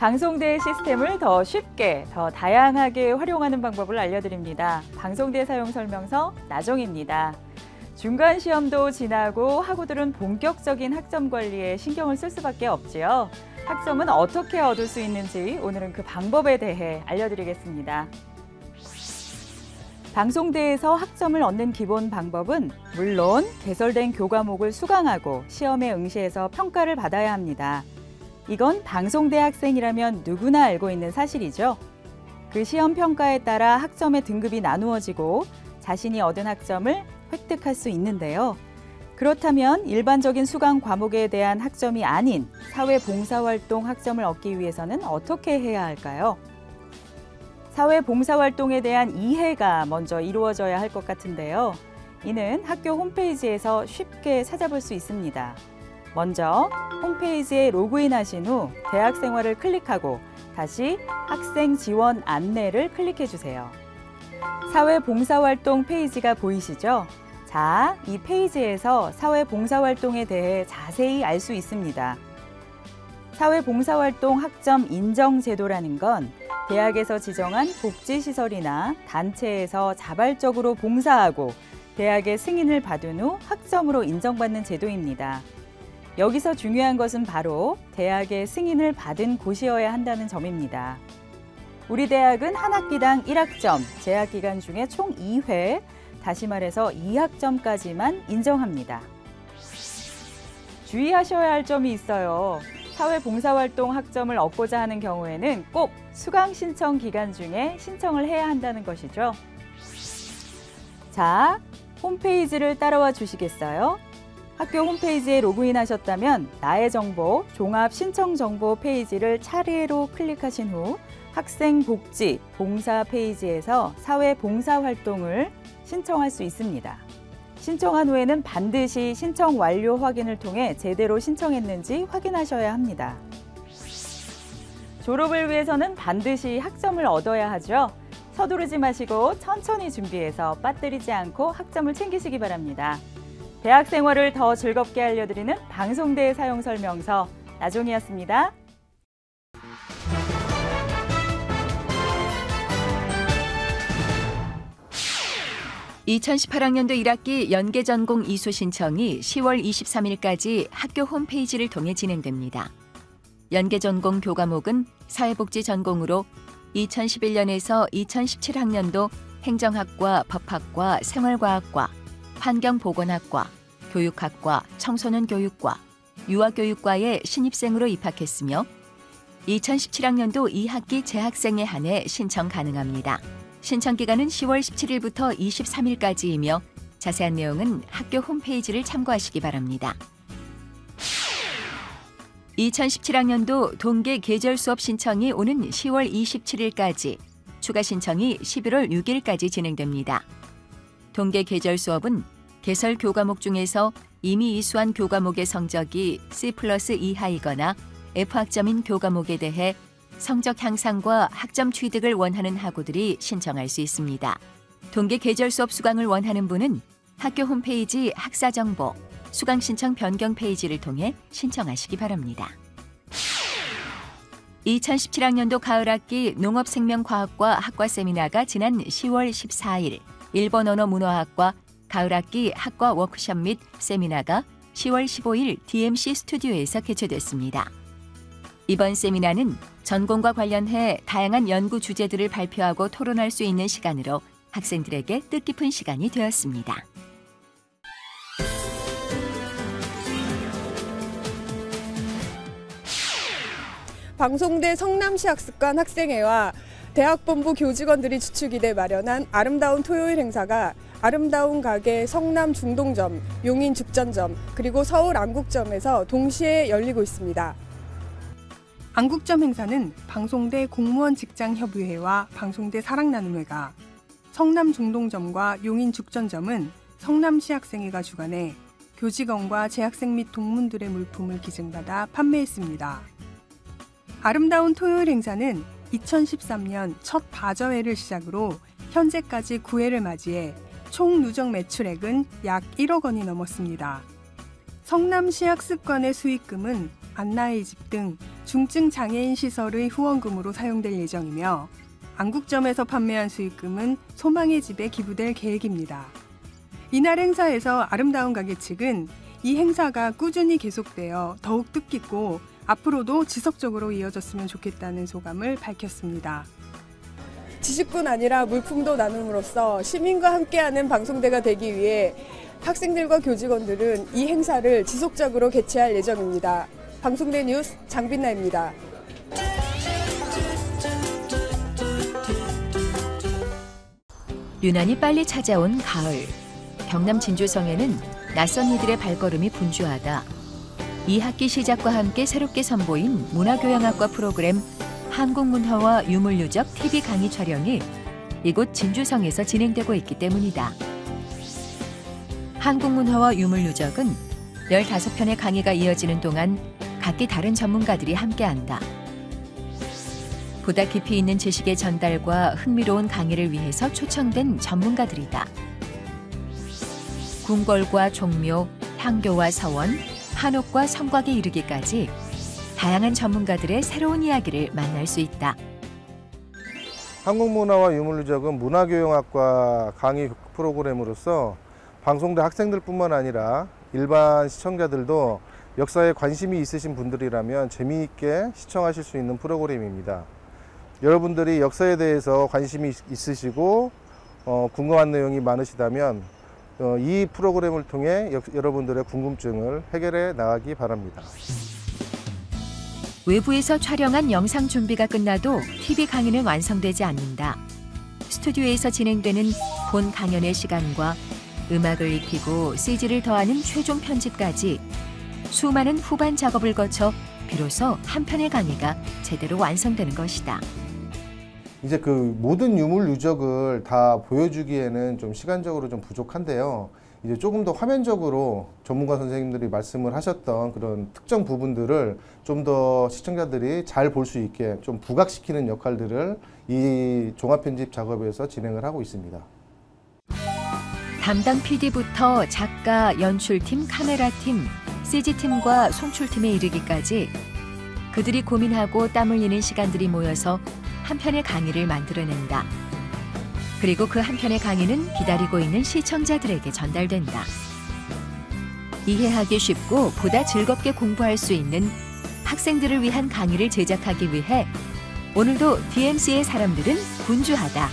방송대 시스템을 더 쉽게, 더 다양하게 활용하는 방법을 알려드립니다. 방송대 사용 설명서 나정입니다. 중간 시험도 지나고 학우들은 본격적인 학점 관리에 신경을 쓸 수밖에 없지요. 학점은 어떻게 얻을 수 있는지 오늘은 그 방법에 대해 알려드리겠습니다. 방송대에서 학점을 얻는 기본 방법은 물론 개설된 교과목을 수강하고 시험에 응시해서 평가를 받아야 합니다. 이건 방송대 학생이라면 누구나 알고 있는 사실이죠. 그 시험 평가에 따라 학점의 등급이 나누어지고 자신이 얻은 학점을 획득할 수 있는데요. 그렇다면 일반적인 수강 과목에 대한 학점이 아닌 사회봉사활동 학점을 얻기 위해서는 어떻게 해야 할까요? 사회봉사활동에 대한 이해가 먼저 이루어져야 할 것 같은데요. 이는 학교 홈페이지에서 쉽게 찾아볼 수 있습니다. 먼저 홈페이지에 로그인하신 후 대학생활을 클릭하고 다시 학생 지원 안내를 클릭해 주세요. 사회봉사활동 페이지가 보이시죠? 자, 이 페이지에서 사회봉사활동에 대해 자세히 알 수 있습니다. 사회봉사활동 학점 인정 제도라는 건 대학에서 지정한 복지시설이나 단체에서 자발적으로 봉사하고 대학의 승인을 받은 후 학점으로 인정받는 제도입니다. 여기서 중요한 것은 바로 대학의 승인을 받은 곳이어야 한다는 점입니다. 우리 대학은 한 학기당 1학점, 재학 기간 중에 총 2회, 다시 말해서 2학점까지만 인정합니다. 주의하셔야 할 점이 있어요. 사회봉사활동 학점을 얻고자 하는 경우에는 꼭 수강 신청 기간 중에 신청을 해야 한다는 것이죠. 자, 홈페이지를 따라와 주시겠어요? 학교 홈페이지에 로그인하셨다면 나의 정보, 종합 신청 정보 페이지를 차례로 클릭하신 후 학생복지, 봉사 페이지에서 사회봉사활동을 신청할 수 있습니다. 신청한 후에는 반드시 신청 완료 확인을 통해 제대로 신청했는지 확인하셔야 합니다. 졸업을 위해서는 반드시 학점을 얻어야 하죠. 서두르지 마시고 천천히 준비해서 빠뜨리지 않고 학점을 챙기시기 바랍니다. 대학 생활을 더 즐겁게 알려드리는 방송대 사용 설명서 나종이었습니다. 2018학년도 1학기 연계전공 이수 신청이 10월 23일까지 학교 홈페이지를 통해 진행됩니다. 연계전공 교과목은 사회복지 전공으로 2011년에서 2017학년도 행정학과, 법학과, 생활과학과, 환경보건학과, 교육학과, 청소년교육과, 유아교육과에 신입생으로 입학했으며 2017학년도 2학기 재학생에 한해 신청 가능합니다. 신청 기간은 10월 17일부터 23일까지이며 자세한 내용은 학교 홈페이지를 참고하시기 바랍니다. 2017학년도 동계 계절 수업 신청이 오는 10월 27일까지, 추가 신청이 11월 6일까지 진행됩니다. 동계 계절 수업은 개설 교과목 중에서 이미 이수한 교과목의 성적이 C+ 이하이거나 F학점인 교과목에 대해 성적 향상과 학점 취득을 원하는 학우들이 신청할 수 있습니다. 동계 계절 수업 수강을 원하는 분은 학교 홈페이지 학사정보, 수강 신청 변경 페이지를 통해 신청하시기 바랍니다. 2017학년도 가을학기 농업생명과학과 학과 세미나가 지난 10월 14일, 일본 언어 문화학과 가을학기 학과 워크숍 및 세미나가 10월 15일 DMC 스튜디오에서 개최됐습니다. 이번 세미나는 전공과 관련해 다양한 연구 주제들을 발표하고 토론할 수 있는 시간으로 학생들에게 뜻깊은 시간이 되었습니다. 방송대 성남시 학습관 학생회와 대학본부 교직원들이 주축이 돼 마련한 아름다운 토요일 행사가 아름다운 가게 성남 중동점, 용인 죽전점, 그리고 서울 안국점에서 동시에 열리고 있습니다. 안국점 행사는 방송대 공무원 직장협의회와 방송대 사랑나눔회가, 성남 중동점과 용인 죽전점은 성남시 학생회가 주관해 교직원과 재학생 및 동문들의 물품을 기증받아 판매했습니다. 아름다운 토요일 행사는 2013년 첫 바저회를 시작으로 현재까지 9회를 맞이해 총 누적 매출액은 약 1억 원이 넘었습니다. 성남시 학습관의 수익금은 안나의 집 등 중증 장애인 시설의 후원금으로 사용될 예정이며 안국점에서 판매한 수익금은 소망의 집에 기부될 계획입니다. 이날 행사에서 아름다운 가게 측은 이 행사가 꾸준히 계속되어 더욱 뜻깊고 앞으로도 지속적으로 이어졌으면 좋겠다는 소감을 밝혔습니다. 지식뿐 아니라 물품도 나눔으로써 시민과 함께하는 방송대가 되기 위해 학생들과 교직원들은 이 행사를 지속적으로 개최할 예정입니다. 방송대 뉴스 장빈나입니다. 유난히 빨리 찾아온 가을. 경남 진주성에는 낯선 이들의 발걸음이 분주하다. 2학기 시작과 함께 새롭게 선보인 문화교양학과 프로그램 한국문화와 유물유적 TV 강의 촬영이 이곳 진주성에서 진행되고 있기 때문이다. 한국문화와 유물유적은 15편의 강의가 이어지는 동안 각기 다른 전문가들이 함께한다. 보다 깊이 있는 지식의 전달과 흥미로운 강의를 위해서 초청된 전문가들이다. 궁궐과 종묘, 향교와 서원, 한옥과 성곽에 이르기까지 다양한 전문가들의 새로운 이야기를 만날 수 있다. 한국문화와 유물유적은 문화교양학과 강의 프로그램으로서 방송대 학생들뿐만 아니라 일반 시청자들도 역사에 관심이 있으신 분들이라면 재미있게 시청하실 수 있는 프로그램입니다. 여러분들이 역사에 대해서 관심이 있으시고 궁금한 내용이 많으시다면 이 프로그램을 통해 여러분들의 궁금증을 해결해 나가기 바랍니다. 외부에서 촬영한 영상 준비가 끝나도 TV 강의는 완성되지 않는다. 스튜디오에서 진행되는 본 강연의 시간과 음악을 입히고 CG를 더하는 최종 편집까지 수많은 후반 작업을 거쳐 비로소 한 편의 강의가 제대로 완성되는 것이다. 이제 그 모든 유물유적을 다 보여주기에는 좀 시간적으로 좀 부족한데요. 이제 조금 더 화면적으로 전문가 선생님들이 말씀을 하셨던 그런 특정 부분들을 좀 더 시청자들이 잘 볼 수 있게 좀 부각시키는 역할들을 이 종합편집 작업에서 진행을 하고 있습니다. 담당 PD부터 작가, 연출팀, 카메라팀, CG팀과 송출팀에 이르기까지 그들이 고민하고 땀 흘리는 시간들이 모여서 한 편의 강의를 만들어낸다. 그리고 그 한 편의 강의는 기다리고 있는 시청자들에게 전달된다. 이해하기 쉽고 보다 즐겁게 공부할 수 있는 학생들을 위한 강의를 제작하기 위해 오늘도 DMC의 사람들은 분주하다.